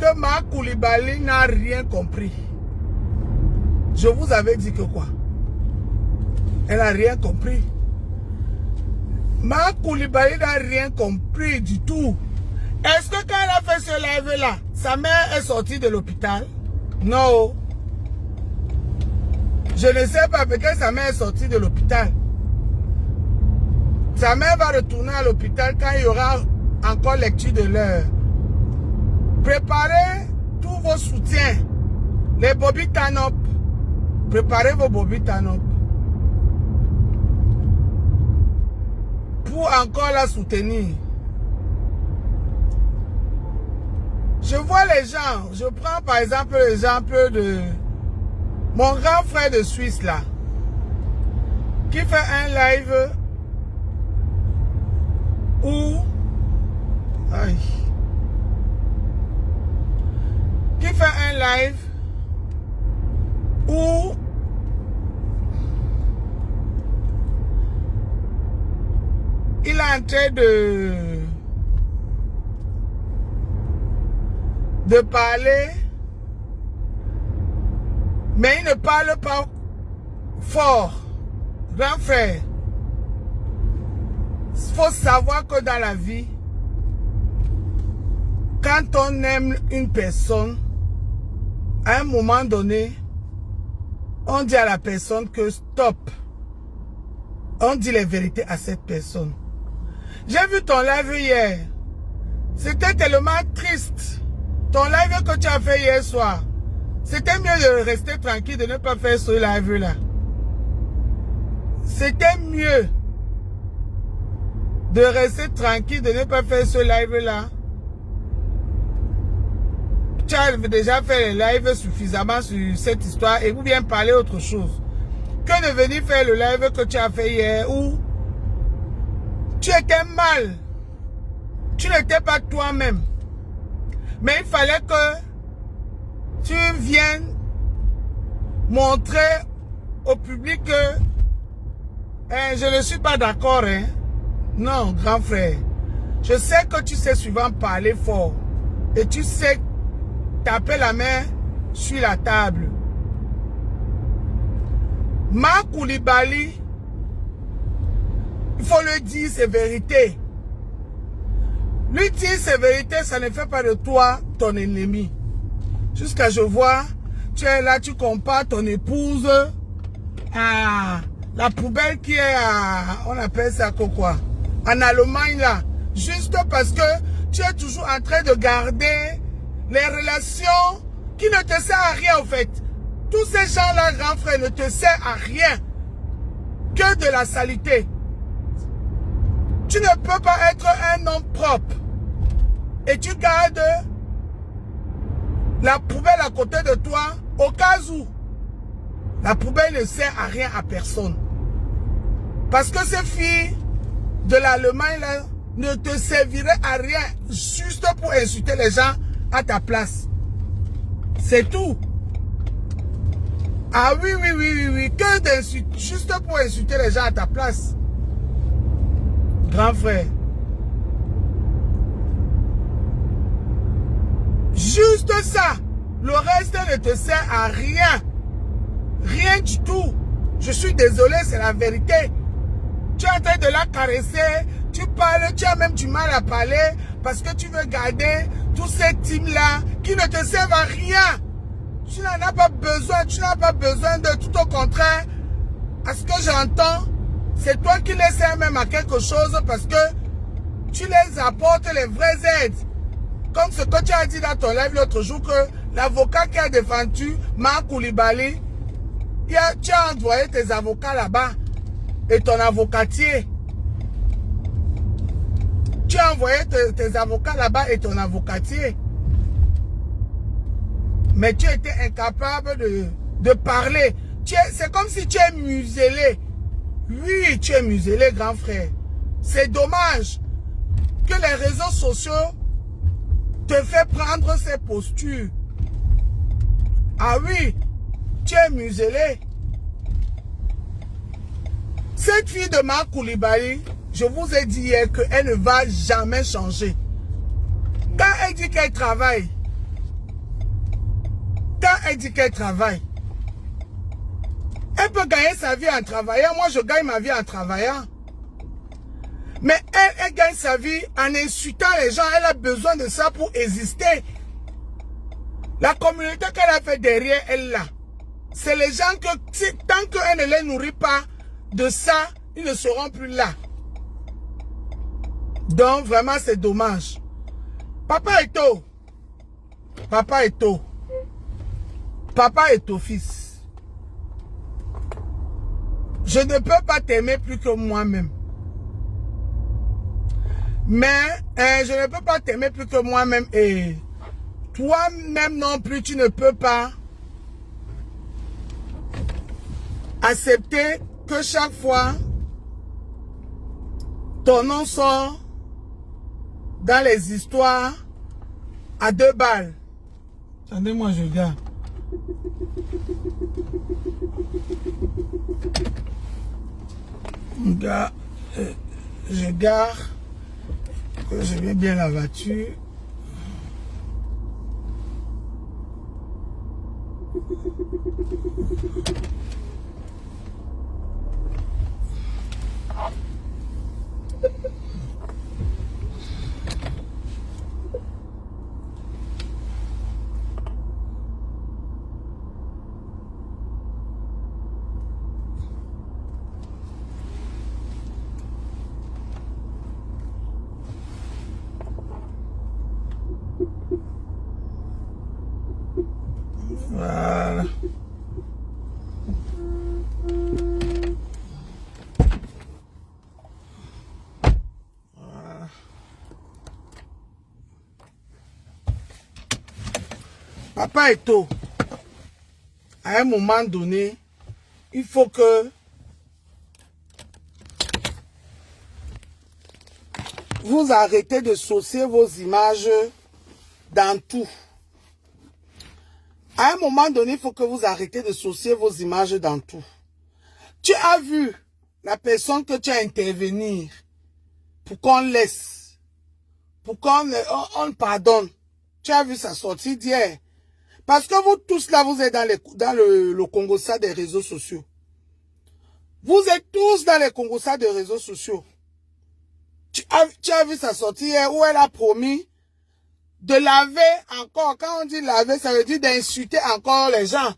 que Marc Koulibaly n'a rien compris. Je vous avais dit que quoi? Elle n'a rien compris. Marc Koulibaly n'a rien compris du tout. Est-ce que quand elle a fait ce live-là, sa mère est sortie de l'hôpital? Non. Je ne sais pas pourquoi sa mère est sortie de l'hôpital. Sa mère va retourner à l'hôpital quand il y aura encore lecture de l'heure. Préparez tous vos soutiens. Les Bobby Tanop. Préparez vos Bobby Tanop. Pour encore la soutenir. Je vois les gens. Je prends par exemple l'exemple de mon grand frère de Suisse là. Qui fait un live où... Aïe. Qui fait un live où il est en train de parler, mais il ne parle pas fort. Grand frère, il faut savoir que dans la vie, quand on aime une personne, à un moment donné, on dit à la personne que stop. On dit les vérités à cette personne. J'ai vu ton live hier. C'était tellement triste. Ton live que tu as fait hier soir. C'était mieux de rester tranquille, de ne pas faire ce live-là. C'était mieux de rester tranquille, de ne pas faire ce live-là. Tu as déjà fait les lives suffisamment sur cette histoire et vous bien parler autre chose. Que de venir faire le live que tu as fait hier où tu étais mal. Tu n'étais pas toi-même. Mais il fallait que tu viennes montrer au public que je ne suis pas d'accord. Hein. Non, grand frère. Je sais que tu sais souvent parler fort. Et tu sais taper la main sur la table. Marc Koulibaly, il faut le dire, c'est vérité. Lui dire c'est vérité, ça ne fait pas de toi ton ennemi. Jusqu'à je vois, tu es là, tu compares ton épouse à la poubelle qui est à, on appelle ça quoi, en Allemagne là. Juste parce que tu es toujours en train de garder les relations qui ne te servent à rien en fait. Tous ces gens-là, grand frère, ne te servent à rien que de la saleté. Tu ne peux pas être un homme propre et tu gardes la poubelle à côté de toi au cas où la poubelle ne sert à rien à personne. Parce que ces filles de l'Allemagne là ne te serviraient à rien juste pour insulter les gens à ta place. C'est tout. Ah oui, que d'insulter, juste pour insulter les gens à ta place. Grand frère. Juste ça. Le reste ne te sert à rien. Rien du tout. Je suis désolé, c'est la vérité. Tu es en train de la caresser. Tu parles, tu as même du mal à parler parce que tu veux garder tous ces teams-là qui ne te servent à rien. Tu n'en as pas besoin, tu n'as pas besoin de tout au contraire. À ce que j'entends, c'est toi qui les sers même à quelque chose parce que tu les apportes les vraies aides. Comme ce que tu as dit dans ton live l'autre jour que l'avocat qui a défendu Marc Koulibaly, tu as envoyé tes avocats là-bas et ton avocatier. Tu as envoyé tes avocats là-bas et ton avocatier. Mais tu étais incapable de parler. C'est comme si tu es muselé. Oui, tu es muselé, grand frère. C'est dommage que les réseaux sociaux te fait prendre ces postures. Ah oui, tu es muselé. Cette fille de Marc Koulibaly, je vous ai dit hier qu'elle ne va jamais changer. Quand elle dit qu'elle travaille, quand elle dit qu'elle travaille, elle peut gagner sa vie en travaillant. Moi, je gagne ma vie en travaillant. Mais elle gagne sa vie en insultant les gens. Elle a besoin de ça pour exister. La communauté qu'elle a fait derrière elle là, c'est les gens que tant qu'elle ne les nourrit pas de ça, ils ne seront plus là. Donc vraiment c'est dommage. Papa Eto. Papa Eto. Papa Eto fils. Je ne peux pas t'aimer plus que moi-même. Mais je ne peux pas t'aimer plus que moi-même. Et toi-même non plus, tu ne peux pas accepter que chaque fois ton nom sort dans les histoires à 2 balles. Attendez-moi, je garde. Je garde. Je mets bien la voiture. Voilà. Voilà. Papa Eto, à un moment donné, il faut que vous arrêtez de saucer vos images dans tout. À un moment donné, il faut que vous arrêtez de saucer vos images dans tout. Tu as vu la personne que tu as intervenir pour qu'on laisse, pour qu'on pardonne. Tu as vu sa sortie d'hier. Parce que vous tous là, vous êtes dans le Congo-ça des réseaux sociaux. Vous êtes tous dans les Congo-ça des réseaux sociaux. Tu as vu sa sortie hier où elle a promis de laver encore. Quand on dit laver, ça veut dire d'insulter encore les gens.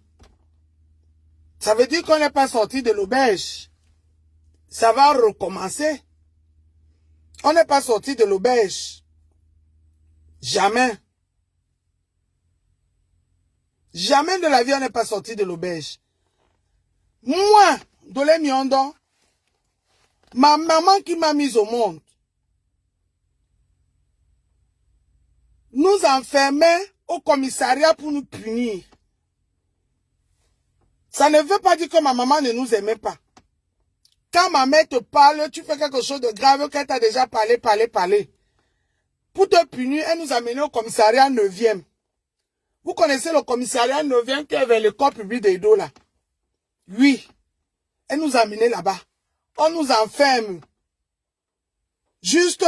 Ça veut dire qu'on n'est pas sorti de l'auberge. Ça va recommencer. On n'est pas sorti de l'auberge. Jamais. Jamais de la vie, on n'est pas sorti de l'auberge. Moi, Dolé Miondo, ma maman qui m'a mise au monde, nous enfermait au commissariat pour nous punir. Ça ne veut pas dire que ma maman ne nous aimait pas. Quand ma mère te parle, tu fais quelque chose de grave qu'elle t'a déjà parlé. Pour te punir, elle nous a menés au commissariat 9e. Vous connaissez le commissariat 9e qui est vers le corps public d'Edo là? Oui. Elle nous a menés là-bas. On nous enferme. Juste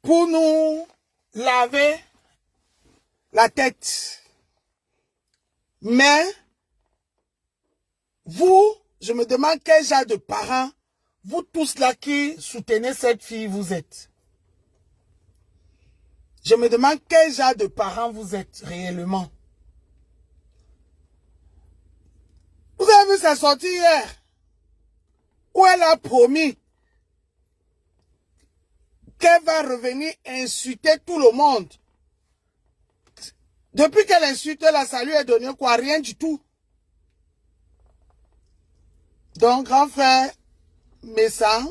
pour nous laver la tête. Mais, vous, je me demande quel genre de parents, vous tous là qui soutenez cette fille, vous êtes. Je me demande quel genre de parents vous êtes réellement. Vous avez vu sa sortie hier, où elle a promis qu'elle va revenir insulter tout le monde. Depuis qu'elle insulte là, ça lui est donné quoi? Rien du tout. Donc, grand frère Messa,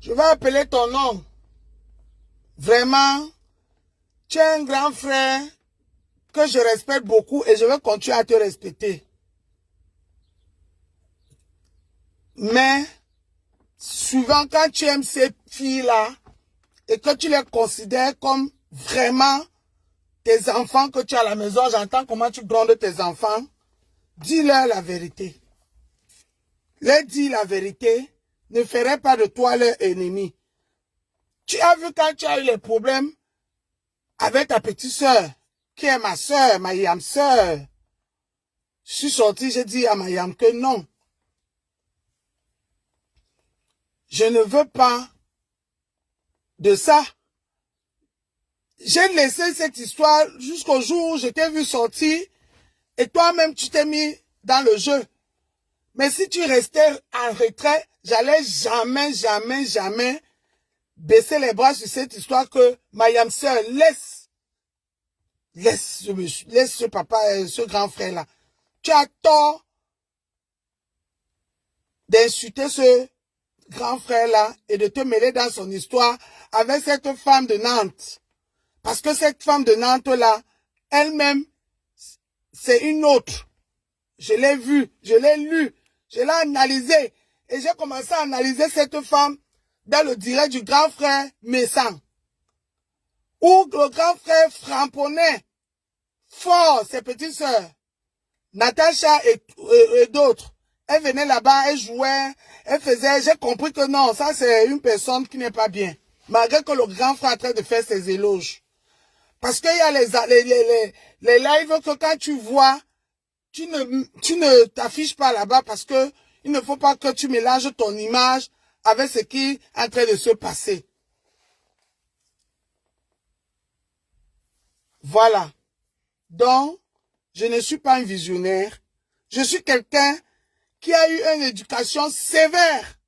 je vais appeler ton nom. Vraiment, tu es un grand frère que je respecte beaucoup et je vais continuer à te respecter. Mais, souvent quand tu aimes ces filles-là et que tu les considères comme vraiment tes enfants que tu as à la maison, j'entends comment tu grondes tes enfants, dis-leur la vérité. Leur dis la vérité, ne ferait pas de toi leur ennemi. Tu as vu quand tu as eu les problèmes, avec ta petite sœur, qui est ma sœur, ma yam sœur. Je suis sorti, j'ai dit à ma yam que non. Je ne veux pas de ça. J'ai laissé cette histoire jusqu'au jour où je t'ai vu sortir et toi-même tu t'es mis dans le jeu. Mais si tu restais en retrait, j'allais jamais baisser les bras sur cette histoire que ma yam sœur laisse ce papa, ce grand frère là. Tu as tort d'insulter ce grand frère là et de te mêler dans son histoire avec cette femme de Nantes. Parce que cette femme de Nantes là, elle-même, c'est une autre. Je l'ai vue, je l'ai lue, je l'ai analysée. Et j'ai commencé à analyser cette femme dans le direct du grand frère Messan. Où le grand frère frapponnait fort ses petites sœurs. Natacha et d'autres. Elle venait là-bas, elle jouait, elle faisait, j'ai compris que non, ça c'est une personne qui n'est pas bien. Malgré que le grand frère est en train de faire ses éloges. Parce qu'il y a les lives que quand tu vois, tu ne t'affiches pas là-bas parce que il ne faut pas que tu mélanges ton image avec ce qui est en train de se passer. Voilà. Donc, je ne suis pas un visionnaire. Je suis quelqu'un qui a eu une éducation sévère.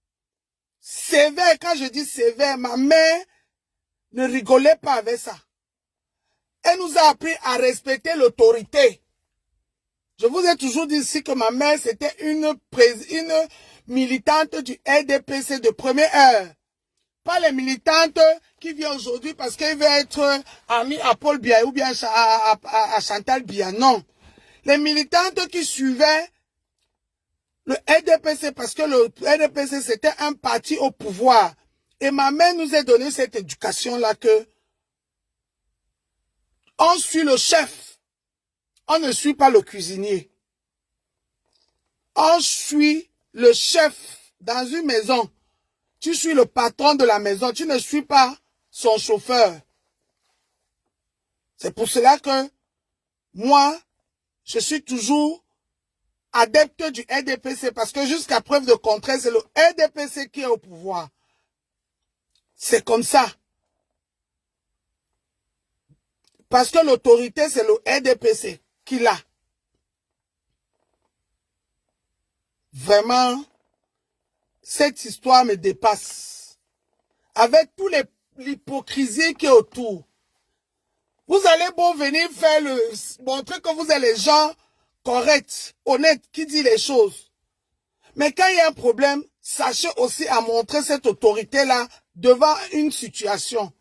Sévère, quand je dis sévère, ma mère ne rigolait pas avec ça. Elle nous a appris à respecter l'autorité. Je vous ai toujours dit ici que ma mère, c'était une militante du RDPC de première heure. Pas les militantes qui viennent aujourd'hui parce qu'elle veut être amie à Paul Biya ou bien à Chantal Biya. Non. Les militantes qui suivaient le RDPC parce que le RDPC, c'était un parti au pouvoir. Et ma mère nous a donné cette éducation-là que on suit le chef. On ne suit pas le cuisinier. On suit le chef dans une maison. Tu suis le patron de la maison. Tu ne suis pas son chauffeur. C'est pour cela que moi, je suis toujours adepte du RDPC parce que jusqu'à preuve de contraire, c'est le RDPC qui est au pouvoir. C'est comme ça. Parce que l'autorité, c'est le RDPC qui l'a. Vraiment, cette histoire me dépasse. Avec toute l'hypocrisie qui est autour. Vous allez bon venir faire montrer que vous êtes les gens corrects, honnêtes, qui disent les choses. Mais quand il y a un problème, sachez aussi à montrer cette autorité-là devant une situation.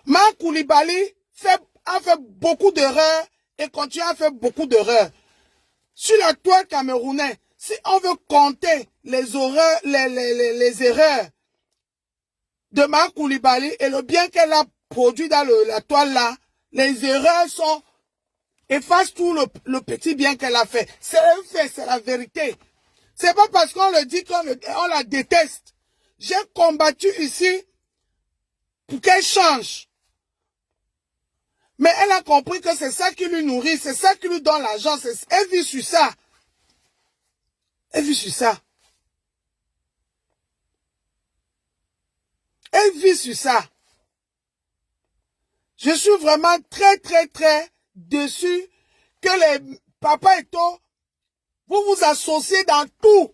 Marc Koulibaly a fait beaucoup d'erreurs et continue à faire beaucoup d'erreurs. Sur la toile camerounaise, si on veut compter les erreurs de Marc Koulibaly et le bien qu'elle a produit dans la toile là, les erreurs sont effacent tout le petit bien qu'elle a fait. C'est un fait, c'est la vérité. C'est pas parce qu'on le dit qu'on la déteste. J'ai combattu ici pour qu'elle change. Mais elle a compris que c'est ça qui lui nourrit, c'est ça qui lui donne l'argent. Elle vit sur ça. Elle vit sur ça. Elle vit sur ça. Je suis vraiment très déçu que les Papa Eto, vous vous associez dans tout.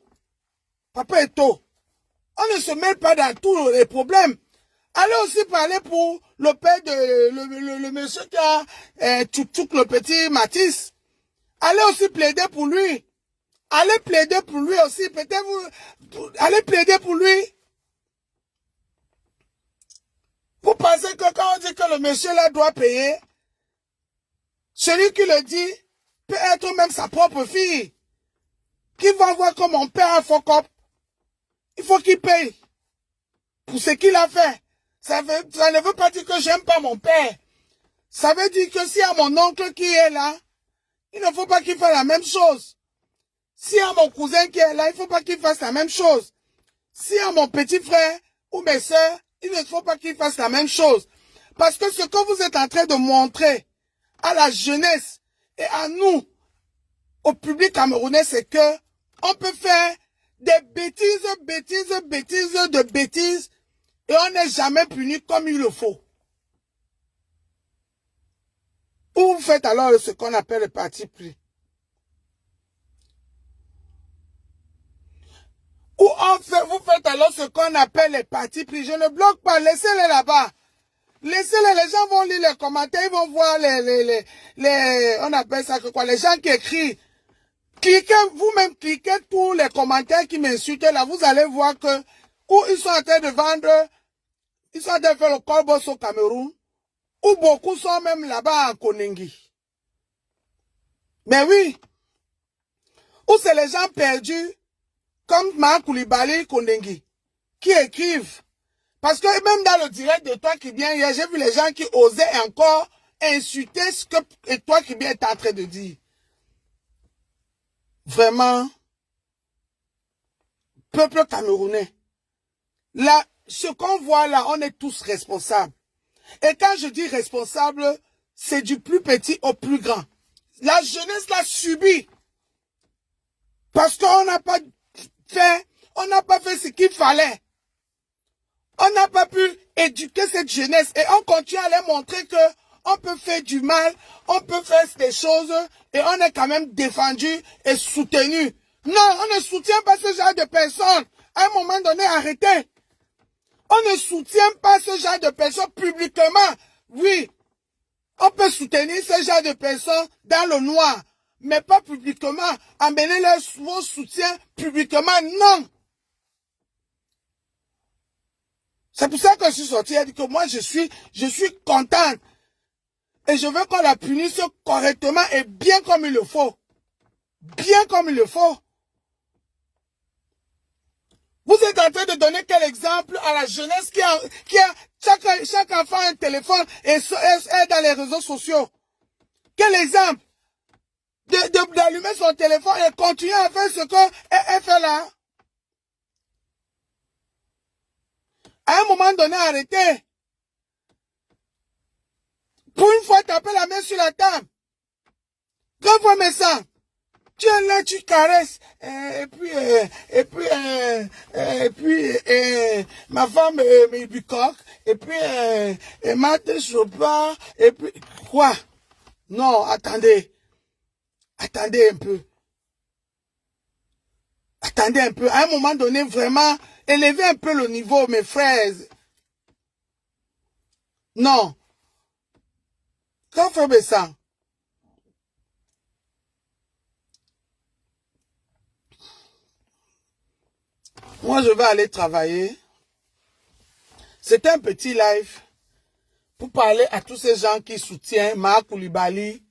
Papa Eto, on ne se mêle pas dans tous les problèmes. Allez aussi parler pour le père de le monsieur qui a Tchouk le petit Matisse. Allez aussi plaider pour lui. Allez plaider pour lui aussi. Peut-être vous allez plaider pour lui. Vous pensez que quand on dit que le monsieur là doit payer, celui qui le dit peut être même sa propre fille. Qui va voir que mon père a fuck up. Il faut qu'il paye pour ce qu'il a fait. Ça ne veut pas dire que j'aime pas mon père. Ça veut dire que s'il y a mon oncle qui est là, il ne faut pas qu'il fasse la même chose. S'il y a mon cousin qui est là, il ne faut pas qu'il fasse la même chose. S'il y a mon petit frère ou mes soeurs, il ne faut pas qu'ils fassent la même chose. Parce que ce que vous êtes en train de montrer à la jeunesse et à nous, au public camerounais, c'est que on peut faire des bêtises et on n'est jamais puni comme il le faut. Ou vous faites alors ce qu'on appelle le parti pris. Ou vous faites alors ce qu'on appelle les partis pris. Je ne bloque pas, laissez-les là-bas. Laissez-les, les gens vont lire les commentaires, ils vont voir on appelle ça que quoi, les gens qui écrivent. Cliquez, vous-même cliquez tous les commentaires qui m'insultent là, vous allez voir que, où ils sont en train de vendre, ils sont en train de faire le colbos au Cameroun, ou beaucoup sont même là-bas en Konengi. Mais oui, où c'est les gens perdus, comme Ma Koulibaly, Konengi, qui écrivent. Parce que même dans le direct de Toi qui viens hier, j'ai vu les gens qui osaient encore insulter ce que Toi qui viens est en train de dire. Vraiment, peuple camerounais, là, ce qu'on voit là, on est tous responsables. Et quand je dis responsable, c'est du plus petit au plus grand. La jeunesse l'a subi. Parce qu'on n'a pas fait ce qu'il fallait. On n'a pas pu éduquer cette jeunesse et on continue à leur montrer que on peut faire du mal, on peut faire des choses et on est quand même défendu et soutenu. Non, on ne soutient pas ce genre de personnes. À un moment donné, arrêtez. On ne soutient pas ce genre de personnes publiquement. Oui, on peut soutenir ce genre de personnes dans le noir, mais pas publiquement. Amener vos soutiens publiquement, non. C'est pour ça que je suis sorti et dit que moi je suis contente. Et je veux qu'on la punisse correctement et bien comme il le faut. Bien comme il le faut. Vous êtes en train de donner quel exemple à la jeunesse qui a chaque enfant a un téléphone et est dans les réseaux sociaux. Quel exemple d'allumer son téléphone et continuer à faire ce qu'elle fait là. À un moment donné, arrêtez. Pour une fois, taper la main sur la table. Quand vous me ça, tu es là, tu caresses. Et puis, ma femme me bicoque. Et puis, elle m'a pas. Et puis, quoi? Non, attendez. Attendez un peu. Attendez un peu. À un moment donné, vraiment, élevez un peu le niveau, mes frères. Non. Quand vous faites ça, moi je vais aller travailler. C'est un petit live pour parler à tous ces gens qui soutiennent Ma Koulibaly,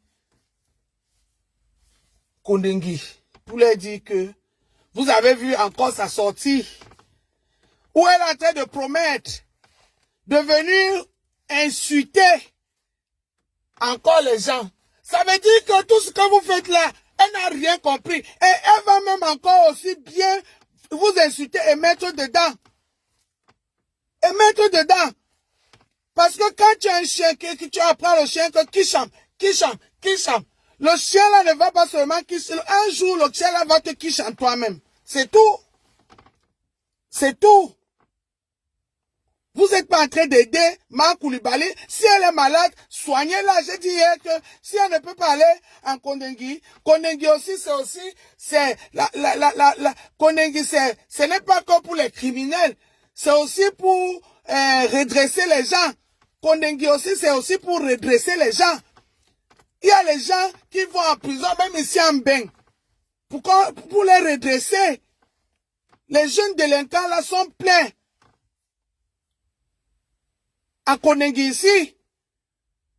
Kondengi. Pour leur dire que vous avez vu encore sa sortie où elle est en train de promettre de venir insulter encore les gens. Ça veut dire que tout ce que vous faites là, elle n'a rien compris. Et elle va même encore aussi bien vous insulter et mettre dedans. Et mettre dedans. Parce que quand tu as un chien, que tu apprends le chien que Kisham. Le chien là ne va pas seulement Kisham. Un jour, le chien là va te Kisham toi-même. C'est tout. C'est tout. Vous n'êtes pas en train d'aider Ma Koulibaly. Si elle est malade, soignez-la. J'ai dit hier que si elle ne peut pas aller en Kondengi, Kondengi aussi, Kondengi, ce n'est pas que pour les criminels. C'est aussi pour redresser les gens. Kondengi aussi, c'est aussi pour redresser les gens. Il y a les gens qui vont en prison, même ici en Beng. Pour les redresser. Les jeunes délinquants là sont pleins. À Konengi ici,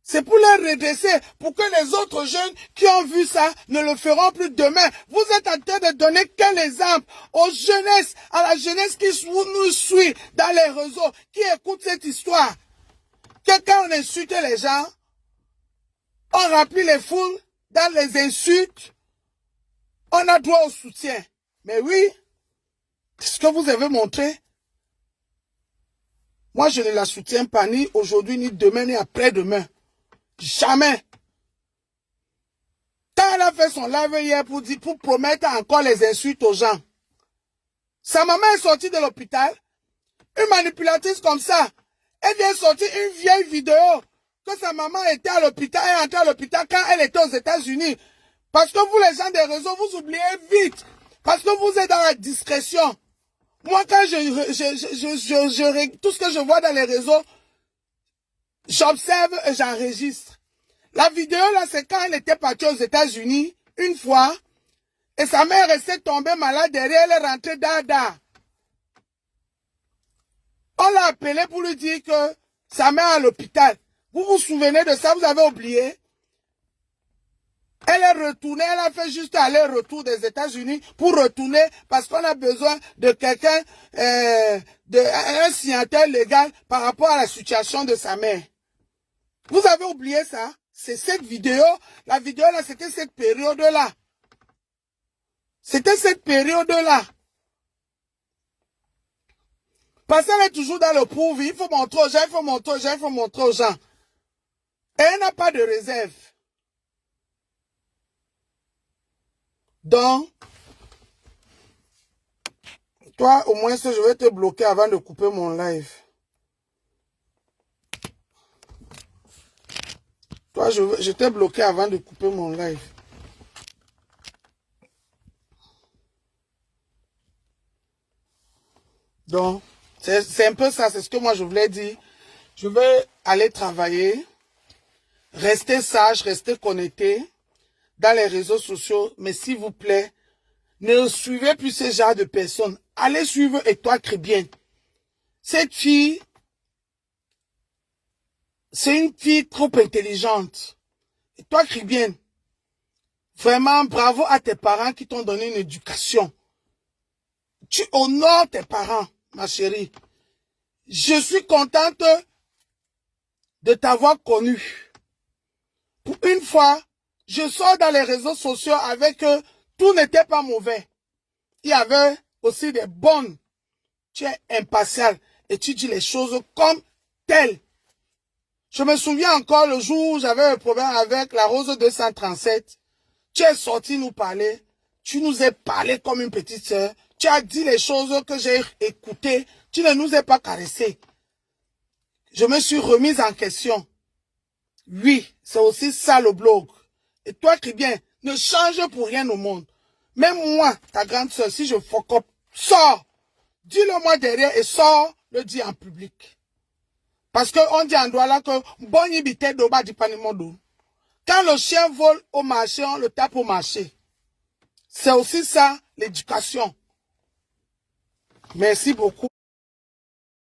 c'est pour les redresser, pour que les autres jeunes qui ont vu ça ne le feront plus demain. Vous êtes en train de donner quel exemple aux jeunesses, à la jeunesse qui nous suit dans les réseaux, qui écoute cette histoire. Que quand on insulte les gens, on remplit les foules dans les insultes, on a droit au soutien. Mais oui, c'est ce que vous avez montré. Moi, je ne la soutiens pas ni aujourd'hui, ni demain, ni après-demain. Jamais. Quand elle a fait son live hier pour promettre encore les insultes aux gens, sa maman est sortie de l'hôpital. Une manipulatrice comme ça, elle vient sortir une vieille vidéo que sa maman était à l'hôpital, elle est entrée à l'hôpital quand elle était aux États-Unis. Parce que vous, les gens des réseaux, vous oubliez vite. Parce que vous êtes dans la discrétion. Moi, quand tout ce que je vois dans les réseaux, j'observe et j'enregistre. La vidéo, là, c'est quand elle était partie aux États-Unis, une fois, et sa mère restait tombée malade derrière, elle est rentrée dada. On l'a appelé pour lui dire que sa mère est à l'hôpital. Vous vous souvenez de ça, vous avez oublié? Elle est retournée, elle a fait juste aller-retour des États-Unis pour retourner parce qu'on a besoin de quelqu'un, un signataire légal par rapport à la situation de sa mère. Vous avez oublié ça? C'est cette vidéo. La vidéo là, c'était cette période-là. C'était cette période-là. Parce qu'elle est toujours dans le prouve. Il faut montrer aux gens, il faut montrer aux gens, il faut montrer aux gens. Et elle n'a pas de réserve. Donc, toi, au moins, je vais te bloquer avant de couper mon live. Toi, je t'ai bloqué avant de couper mon live. Donc, c'est un peu ça, c'est ce que moi je voulais dire. Je vais aller travailler, rester sage, rester connecté dans les réseaux sociaux, mais s'il vous plaît, ne suivez plus ce genre de personnes. Allez suivre Étoile Chrétienne. Cette fille, c'est une fille trop intelligente. Étoile Chrétienne, vraiment bravo à tes parents qui t'ont donné une éducation. Tu honores tes parents, ma chérie. Je suis contente de t'avoir connue. Pour une fois, je sors dans les réseaux sociaux avec eux. Tout n'était pas mauvais. Il y avait aussi des bonnes. Tu es impartial et tu dis les choses comme telles. Je me souviens encore le jour où j'avais un problème avec la Rose 237. Tu es sorti nous parler. Tu nous as parlé comme une petite sœur. Tu as dit les choses que j'ai écoutées. Tu ne nous as pas caressé. Je me suis remise en question. Oui, c'est aussi ça le blog. Et toi qui bien, ne change pour rien au monde. Même moi, ta grande soeur, si je fuck up, sors. Dis-le moi derrière et sors le dis en public. Parce qu'on dit en droit là que bon ibité d'oba di panimodo. Quand le chien vole au marché, on le tape au marché. C'est aussi ça l'éducation. Merci beaucoup.